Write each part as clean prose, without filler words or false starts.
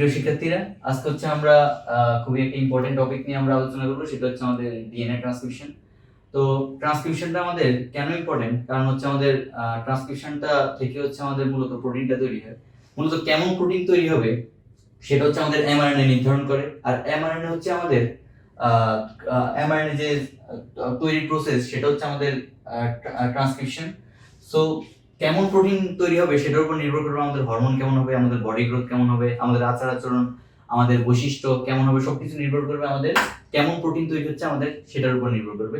সুপ্রিয় শিক্ষার্থীরা, আজকে হচ্ছে আমরা খুবই একটা ইম্পর্টেন্ট টপিক নিয়ে আমরা আলোচনা করবো, সেটা হচ্ছে আমাদের ডিএনএ ট্রান্সক্রিপশন। তো ট্রান্সক্রিপশনটা আমাদের কেন ইম্পর্টেন্ট? কারণ হচ্ছে আমাদের ট্রান্সক্রিপশনটা থেকে হচ্ছে আমাদের মূলত প্রোটিনটা তৈরি হয়। মূলত কেমন প্রোটিন তৈরি হবে সেটা হচ্ছে আমাদের এমআরএনএ নির্ধারণ করে। আর এমআরএনএ হচ্ছে আমাদের এমআরএনএ যে তৈরির প্রসেস, সেটা হচ্ছে আমাদের ট্রান্সক্রিপশন। সো কেমন প্রোটিন তৈরি হবে সেটার উপর নির্ভর করবে আমাদের হরমোন কেমন হবে, আমাদের বডি গ্রোথ কেমন হবে, আমাদের আচার আচরণ, আমাদের বৈশিষ্ট্য কেমন হবে, সবকিছু নির্ভর করবে আমাদের কেমন প্রোটিন তৈরি হচ্ছে আমাদের সেটার উপর নির্ভর করবে।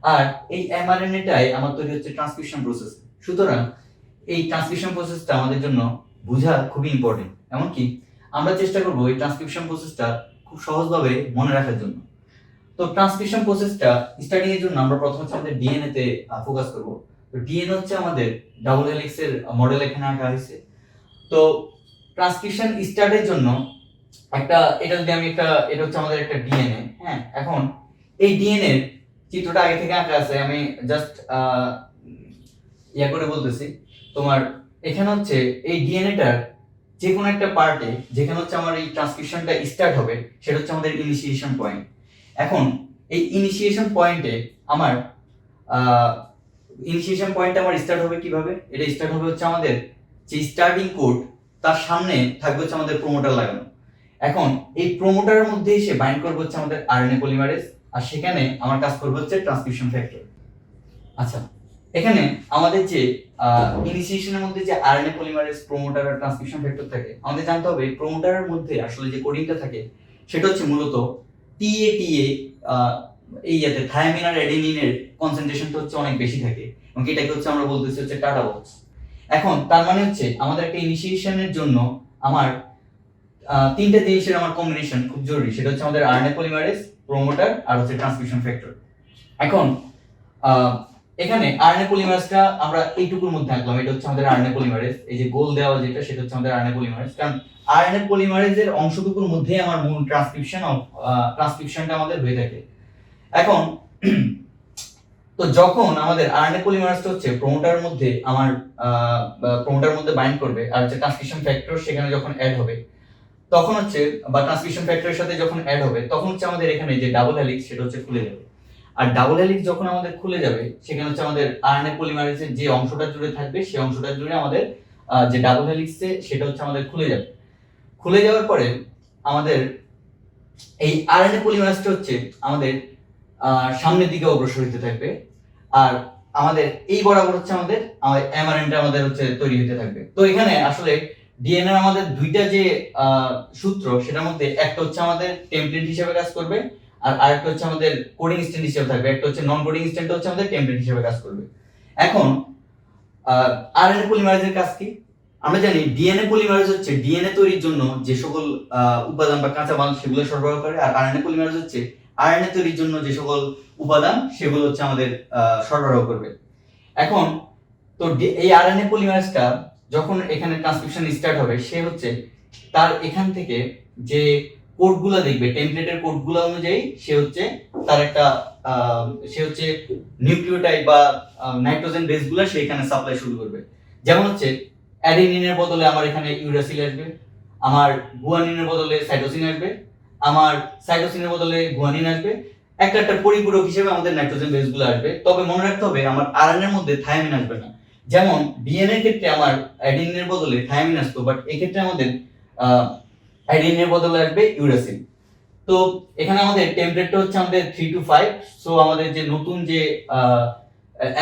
আর এই এমআরএনএটাই আমার তৈরি হচ্ছে ট্রান্সক্রিপশন প্রসেস। সুতরাং এই ট্রান্সক্রিপশন প্রসেসটা আমাদের জন্য বোঝা খুবই ইম্পর্টেন্ট। এমনকি আমরা চেষ্টা করবো এই ট্রান্সক্রিপশন প্রসেসটা খুব সহজভাবে মনে রাখার জন্য। তো ট্রান্সক্রিপশন প্রসেসটা স্টার্টিং এর জন্য আমরা প্রথমে হচ্ছে আমাদের ডিএনএ তে ফোকাস করব। তো ডিএনএ হচ্ছে আমাদের ডাবল হেলিক্স এর মডেল এখানে আঁকা হয়েছে। তো ট্রান্সক্রিপশন স্টার্টের জন্য এটা হচ্ছে আমাদের একটা ডিএনএ। হ্যাঁ, এখন এই ডিএনএ এর চিত্রটা আগে থেকে আঁকা আছে, আমি জাস্ট করে বলতেছি। তোমার এখানে হচ্ছে এই ডিএনএটার যে কোনো একটা পার্টে যেখানে হচ্ছে আমার এই ট্রান্সক্রিপশনটা স্টার্ট হবে, সেটা হচ্ছে আমাদের ইনিশিয়েশন পয়েন্ট। এখন এই ইনিশিয়েশন পয়েন্টে আমার স্টার্ট হবে কিভাবে? এটা স্টার্ট হবে হচ্ছে আমাদের যে স্টার্টিং কোড, তার সামনে থাকবে হচ্ছে আমাদের প্রোমোটার লাগানো। এখন এই প্রোমোটারের মধ্যে এসে বাইন্ড করবে হচ্ছে আমাদের আরএনএ পলিমারেজ, আর সেখানে আমার কাজ করবে হচ্ছে ট্রান্সক্রিপশন ফ্যাক্টর। আচ্ছা, এখানে আমাদের যে ইনিশিয়েশনের মধ্যে যে আরএনএ পলিমারেজ, প্রোমোটার আর ট্রান্সক্রিপশন ফ্যাক্টর থাকে, আমাদের জানতে হবে প্রোমোটারের মধ্যে আসলে যে কোডিংটা থাকে সেটা হচ্ছে মূলত টিএ এই থায়ামিন আর অ্যাডেনিনের কনসেন্ট্রেশনটা হচ্ছে অনেক বেশি থাকে, এবং এটাকে হচ্ছে আমরা বলতেছি হচ্ছে টাটা বক্স। এখন তার মানে হচ্ছে আমাদের একটা ইনিশিয়েশনের জন্য আমার তিনটা জিনিসের আমার কম্বিনেশন খুব জরুরি। সেটা হচ্ছে আমাদের আরএনএ পলিমারেজ, প্রোমোটার আর হচ্ছে ট্রান্সক্রিপশন ফ্যাক্টর। এখন এখানে আরএনএ পলিমারেজটা আমরা এইটুকুর মধ্যে আঁকলাম, এটা হচ্ছে আমাদের আরএনএ পলিমারেজ। এই যে গোল দেওয়া যেটা, সেটা হচ্ছে আমাদের আরএনএ পলিমারেজ। কারণ আরএনএ পলিমারেজের অংশটুকুর মধ্যে আমার মূল ট্রান্সক্রিপশনটা আমাদের হয়ে থাকে। এখন তো যখন আমাদের আরএনএ পলিমারেজটা হচ্ছে প্রোমোটারের মধ্যে বাইন্ড করবে, আর হচ্ছে ট্রান্সক্রিপশন ফ্যাক্টর সেখানে যখন অ্যাড হবে, তখন হচ্ছে বা ট্রান্সক্রিপশন ফ্যাক্টরের সাথে যখন অ্যাড হবে, তখন হচ্ছে আমাদের এখানে যে ডাবল হেলিক্স সেটা হচ্ছে খুলে যাবে। আর ডাবল হেলিক্স যখন আমাদের খুলে যাবে, সেখানে হচ্ছে আমাদের আরএনএ পলিমারেজের যে অংশটা জুড়ে থাকবে, সেই অংশটা জুড়ে আমাদের যে ডাবল হেলিক্সে সেটা হচ্ছে আমাদের খুলে যাবে। খুলে যাওয়ার পরে আমাদের এই আরএনএ পলিমারেজটা হচ্ছে আমাদের সামনের দিকে অগ্রসর হতে থাকবে, আর আমাদের এই বরাবর হচ্ছে আমাদের এমআরএনএটা আমাদের হচ্ছে তৈরি হতে থাকবে। তো এখানে আসলে ডিএনএ আমাদের দুইটা যে সূত্র, সেটার মধ্যে একটা হচ্ছে আমাদের টেমপ্লেট হিসেবে কাজ করবে, আর আরেকটা হচ্ছে আমাদের কোডিং স্ট্যান্ড হিসেবে থাকবে। একটা হচ্ছে নন কোডিং স্ট্যান্ড, হচ্ছে আমাদের টেমপ্লেট হিসেবে কাজ করবে। এখন আরএনএ পলিমারেজের কাজ কি? আমরা জানি ডিএনএ পলিমারেজ হচ্ছে ডিএনএ তৈরির জন্য যে সকল উপাদান বা কাঁচামাল সেগুলো সরবরাহ করে, আর আরএনএ পলিমারেজ হচ্ছে আরএনএ তৈরির জন্য যে সকল উপাদান সেগুলো হচ্ছে আমাদের সরবরাহ করবে। এখন তো এই আরএনএ পলিমারেজটা যখন এখানে ট্রান্সক্রিপশন স্টার্ট হবে, সে হচ্ছে তার এখান থেকে যে কোডগুলো দেখবে, টেমপ্লেটের কোডগুলো অনুযায়ী সে হচ্ছে নিউক্লিওটাইড বা নাইট্রোজেন বেসগুলো সে এখানে সাপ্লাই শুরু করবে। যেমন হচ্ছে অ্যাডেনিনের বদলে আমার এখানে ইউরাসিল আসবে, আমার গুয়ানিনের বদলে সাইটোসিন আসবে, আমার সাইটোসিনের বদলে গুয়ানিন আসবে। একটা পরিপূরক হিসেবে আমাদের নাইট্রোজেন বেসগুলো আসবে। তবে মনে রাখতে হবে আমার আরএনএ এর মধ্যে থায়ামিন আসবে না। যেমন ডিএনএ এর ক্ষেত্রে আমার অ্যাডেনিনের বদলে থায়ামিন আসতো, বাট এই ক্ষেত্রে আমাদের অ্যাডেনিনের বদলে আসবে ইউরাসিল। তো এখানে আমাদের টেমপ্লেটটা হচ্ছে আমাদের 3 to 5। সো আমাদের যে নতুন যে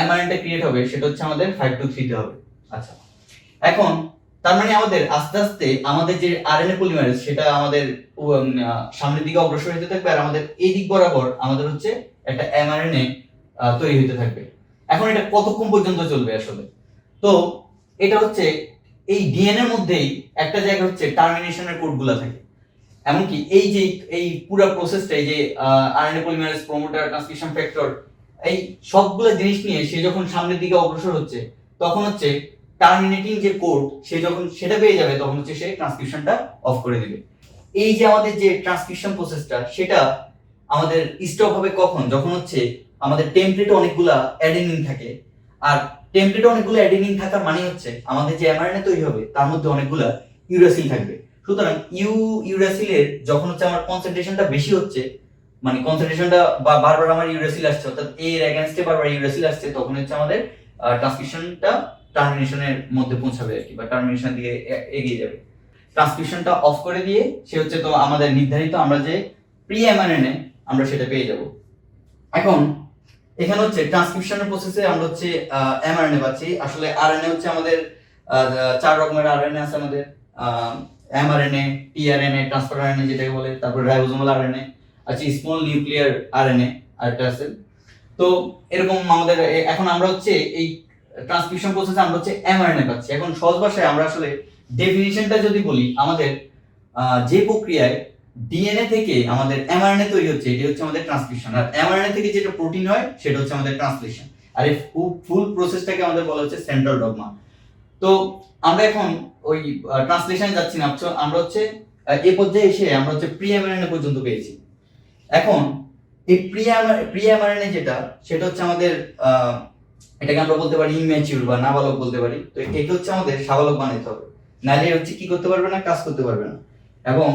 এমআরএনএটা ক্রিয়েট হবে, সেটা হচ্ছে আমাদের 5 to 3 তে হবে। আচ্ছা, এখন তার মানে আমাদের আস্তে আস্তে আমাদের যে আরএনএ পলিমারেজ, সেটা আমাদের সামনের দিকে অগ্রসর হতে থাকবে, আর আমাদের এই দিক বরাবর আমাদের হচ্ছে একটা এমআরএনএ তৈরি হতে থাকবে। এখন এটা কতক্ষণ পর্যন্ত চলবে আসলে? তো এটা হচ্ছে এই ডিএনএ এর মধ্যেই একটা জায়গা হচ্ছে টার্মিনেশনের কোডগুলো থাকে। এমনকি এই পুরো প্রসেসটা, এই যে RNA polymerase, promoter, transcription factor, এই সবগুলো জিনিস নিয়ে সে যখন সামনের দিকে অগ্রসর হচ্ছে, তখন হচ্ছে টার্মিনেটিং যে কোড, সে যখন সেটা পেয়ে যাবে, তখন হচ্ছে সে ট্রান্সক্রিপশনটা অফ করে দিবে। এই যে আমাদের যে ট্রান্সক্রিপশন প্রসেসটা, সেটা আমাদের স্টপ হবে কখন? যখন হচ্ছে আমাদের টেমপ্লেটে অনেকগুলা অ্যাডেনিন থাকে। আর টেমপ্লেটে অনেকগুলো অ্যাডেনিন থাকার মানে হচ্ছে আমাদের যে এমআরএনএ তৈরি হবে, তার মধ্যে অনেকগুলা ইউরাসিল থাকবে। সুতরাং ইউরাসিলের যখন হচ্ছে আমার কনসেন্ট্রেশনটা বেশি হচ্ছে, মানে কনসেন্ট্রেশনটা বারবার আমার ইউরাসিল আসছে, অর্থাৎ এ এর এগেইনস্টে বারবার ইউরাসিল আসছে, তখন হচ্ছে আমাদের ট্রান্সক্রিপশনটা টার্মিনেশনের মধ্যে পৌঁছাবে আর কি, বা টার্মিনেশন দিকে এগিয়ে যাবে। ট্রান্সক্রিপশনটা অফ করে দিয়ে সে হচ্ছে তো আমাদের নির্ধারিত আমরা যে প্রি এমআরএনএ আমরা সেটা পেয়ে যাব। এখন এখানে হচ্ছে ট্রান্সক্রিপশনের প্রসেসে আমরা হচ্ছে এমআরএনএ পাচ্ছি। আসলে আরএনএ হচ্ছে আমাদের 4 রকমের আরএনএ আছে আমাদের, এমআরএনএ, টিআরএনএ, ট্রান্সফার আরএনএ যেটাকে বলে, তারপর রাইবোজোমাল আরএনএ আছে, স্মল নিউক্লিয়ার আরএনএ আরেকটা আছে। তো এরকম আমাদের এখন আমরা হচ্ছে এই ট্রান্সক্রিপশন প্রসেসে আমরা হচ্ছে এমআরএনএ পাচ্ছি। এখন সহজ ভাষায় আমরা আসলে ডেফিনিশনটা যদি বলি, আমাদের যে প্রক্রিয়ায় ডিএনএ থেকে আমাদের এমআরএনএ তৈরি হচ্ছে এটি হচ্ছে আমাদের ট্রান্সক্রিপশন, আর এমআরএনএ থেকে যেটা প্রোটিন হয় সেটা হচ্ছে আমাদের ট্রান্সলেশন। আর এই ফুল প্রসেসটাকে আমাদের বলা হচ্ছে সেন্ট্রাল ডগমা। তো আমরা এখন ওই ট্রান্সলেশনে যাচ্ছি না, আমরা হচ্ছে এই পর্যায়ে এসে আমরা হচ্ছে প্রি এমআরএনএ পর্যন্ত পেয়েছি। এখন এই প্রি এমআরএনএ যেটা, সেটা হচ্ছে আমাদের এটাকে আমরা বলতে পারি ইম্যাচিউর বা নাবালক বলতে পারি। তো এটা হচ্ছে আমাদের সাবালক বানাইতে হবে, নাহলে হচ্ছে কি করতে পারবে না, কাজ করতে পারবে না। এবং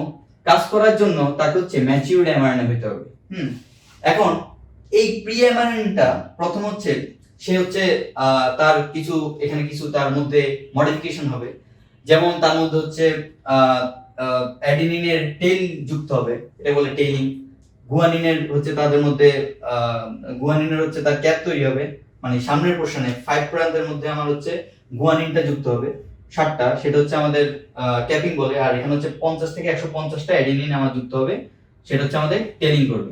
কাজ করার জন্য তাকে হচ্ছে ম্যাচিউরড এমআরএনএ হতে হবে। এখন এই প্রি এমআরএনএটা প্রথম হচ্ছে সে হচ্ছে তার কিছু এখানে কিছু তার মধ্যে মডিফিকেশন হবে, যেমন তার মধ্যে হচ্ছে অ্যাডিনিনের টেইল যুক্ত হবে, এটা বলে টেইলিং। গুয়ানিনের হচ্ছে তাদের মধ্যে গুয়ানিনের হচ্ছে তার ক্যাপ তৈরি হবে, মানে সামনের পোরশনে 5 প্রান্তের মধ্যে আমার হচ্ছে গুয়ানিনটা যুক্ত হবে 7টা, সেটা হচ্ছে আমাদের ক্যাপিং বলে। আর এখানে হচ্ছে 50 থেকে 150টা অ্যাডিনিন আমার যুক্ত হবে, সেটা হচ্ছে আমাদের টেলিং করবে।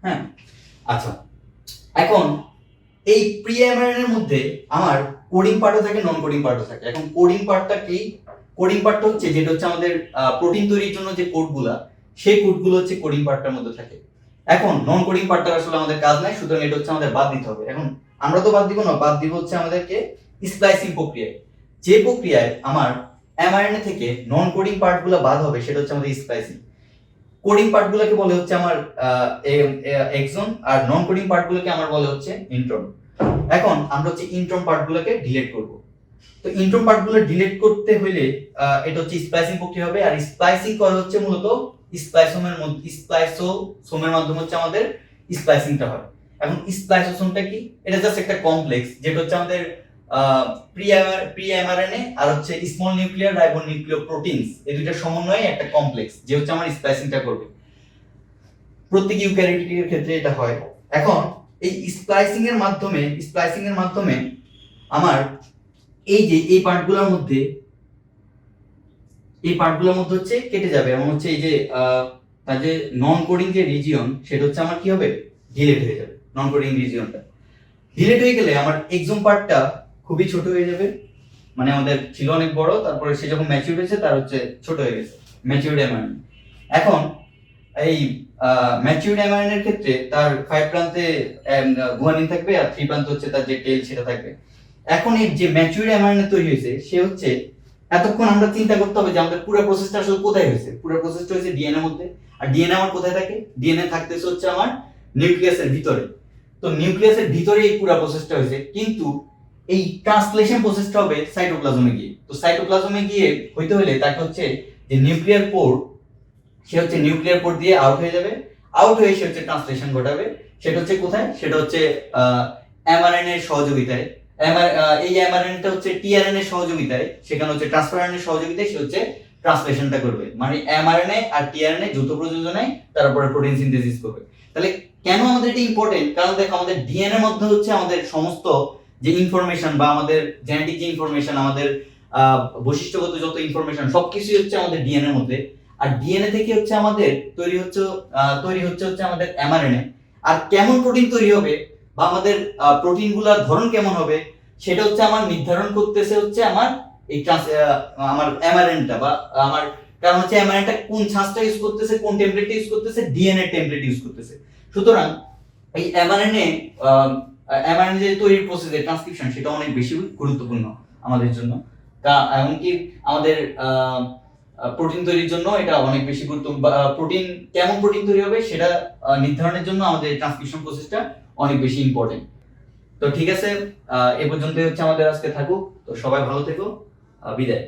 হ্যাঁ, আচ্ছা। এখন এই প্রি এমআরএনএর মধ্যে আমার কোডিং পার্টও থাকে, নন কোডিং পার্টও থাকে। এখন কোডিং পার্টটা কি? কোডিং পার্টটা হচ্ছে যেটা হচ্ছে আমাদের প্রোটিন তৈরির জন্য যে কোডগুলা, সেই কোডগুলো হচ্ছে কোডিং পার্টটার মধ্যে থাকে। এখন নন কোডিং পার্টটা আসলে আমাদের কাজ নাই, সুতরাং এটা হচ্ছে আমাদের বাদ দিতে হবে। এখন আমরা তো বাদ দিব না, বাদ দিব হচ্ছে আমাদেরকে স্প্লাইসিং প্রক্রিয়ায়। যে প্রক্রিয়ায় আমার এমআরএনএ থেকে নন কোডিং পার্টগুলো বাদ হবে সেটা হচ্ছে আমাদের স্প্লাইসিং। কোডিং পার্টগুলোকে বলে হচ্ছে আমার এক্সন, আর নন কোডিং পার্টগুলোকে আমার বলে হচ্ছে ইন্ট্রন। এখন আমরা হচ্ছে ইন্ট্রন পার্টগুলোকে ডিলিট করব। তো ইন্ট্রন পার্টগুলো ডিলিট করতে হইলে এটা হচ্ছে স্প্লাইসিং প্রক্রিয়া হবে। আর স্প্লাইসিং করা হচ্ছে মূলত স্প্লাইসোসোমের মাধ্যমে হচ্ছে আমাদের স্প্লাইসিংটা হয়। এখন স্প্লাইসোসোমটা কি? এটা জাস্ট একটা কমপ্লেক্স যেটা হচ্ছে আমাদের প্রি এমআরএনএ আর হচ্ছে স্মল নিউক্লিয়ার রাইবোনিউক্লিওপ্রোটিনস, এই দুইটা সমন্বয়ে একটা কমপ্লেক্স যে হচ্ছে আমার স্প্লাইসিংটা করবে। প্রত্যেক ইউক্যারিওটের ক্ষেত্রে এটা হয়। এখন এই স্প্লাইসিং এর মাধ্যমে আমার এই যে এই পার্টগুলোর মধ্যে হচ্ছে কেটে যাবে, এবং হচ্ছে এই যে তার যে নন কোডিং যে রিজিয়ন সেটা হচ্ছে আমার কি হবে, ডিলিট হয়ে যাবে। নন কোডিং রিজিয়নটা ডিলিট হয়ে গেলে আমার এক্সোম পার্টটা খুবই ছোট হয়ে যাবে, মানে আমাদের ছিল অনেক বড়, তারপরে সে যখন ম্যাচিউর হয়েছে তার হচ্ছে ছোট হয়ে গেছে, ম্যাচিউরড এমআরএনএ। এখন এই ম্যাচিউরড এমআরএনএ এর ক্ষেত্রে তার 5 প্রান্তে গুয়ানিন থাকবে, আর 3 প্রান্তে হচ্ছে তার যে টেল সেটা থাকবে। এখন এই যে ম্যাচিউরড এমআরএনএ তৈরি হয়েছে, সে হচ্ছে এতক্ষণ আমরা চিন্তা করতে হবে যে আমাদের পুরো প্রসেসটা আসলে কোথায় হয়েছে। পুরো প্রসেসটা হয়েছে ডিএনএ এর মধ্যে। আর ডিএনএ আমার কোথায় থাকে? ডিএনএ থাকতেছে হচ্ছে আমার নিউক্লিয়াসের ভিতরে। তো নিউক্লিয়াসের ভিতরে এই পুরো প্রসেসটা হয়েছে, কিন্তু এই ট্রান্সলেশন প্রসেসটা হবে সাইটোপ্লাজমে গিয়ে। তো সাইটোপ্লাজমে গিয়ে হইতে হলে তাকে হচ্ছে যে নিউক্লিয়ার পোর, সে হচ্ছে নিউক্লিয়ার পোর দিয়ে আউট হয়ে যাবে। আউট হয়ে সে হচ্ছে ট্রান্সলেশন ঘটাবে। সেটা হচ্ছে কোথায়? সেটা হচ্ছে এমআরএনএ এর সহযোগিতায়। এই এমআরএনএটা হচ্ছে টিআরএনএ এর সহযোগিতায়, সেখানে হচ্ছে ট্রান্সফার আরএনএ এর সহযোগিতায় সে হচ্ছে ট্রান্সলেশনটা করবে। মানে এমআরএনএ আর টিআরএনএ যৌথ প্রযোজনায় তারপরে প্রোটিন সিনথেসিস করবে। তাহলে কেন আমাদের এটা ইম্পর্টেন্ট? কারণ দেখো আমাদের ডিএনএ এর মধ্যে হচ্ছে আমাদের সমস্ত যে ইনফরমেশন বা আমাদের জেনেটিক যে ইনফরমেশন, আমাদের বৈশিষ্ট্যগত যত ইনফরমেশন সবকিছুই হচ্ছে আমাদের ডিএনএ এর মধ্যে। আর ডিএনএ থেকে হচ্ছে আমাদের তৈরি হচ্ছে আমাদের এমআরএনএ। আর কেমন প্রোটিন তৈরি হবে বা আমাদের প্রোটিনগুলোর ধরন কেমন হবে সেটা হচ্ছে আমার নির্ধারণ করতেছে হচ্ছে আমার এই আমার এমআরএনএটা বা আমার, কারণ হচ্ছে এমআরএনএটা কোন ছাঁচটা ইউজ করতেছে, কোন টেমপ্লেটটা ইউজ করতেছে, ডিএনএ টেমপ্লেট ইউজ করতেছে। সুতরাং এই এমআরএনএ যে তৈরির প্রসেস, ট্রান্সক্রিপশন, সেটা অনেক বেশি গুরুত্বপূর্ণ আমাদের জন্য। এমনকি আমাদের প্রোটিন তৈরির জন্য এটা অনেক বেশি গুরুত্বপূর্ণ। প্রোটিন কেমন প্রোটিন তৈরি হবে সেটা নির্ধারণের জন্য আমাদের ট্রান্সক্রিপশন প্রসেসটা অনেক বেশি ইম্পর্টেন্ট। তো ঠিক আছে, এ পর্যন্ত হচ্ছে আমাদের আজকে থাকুক। তো সবাই ভালো থেকো, বিদায়।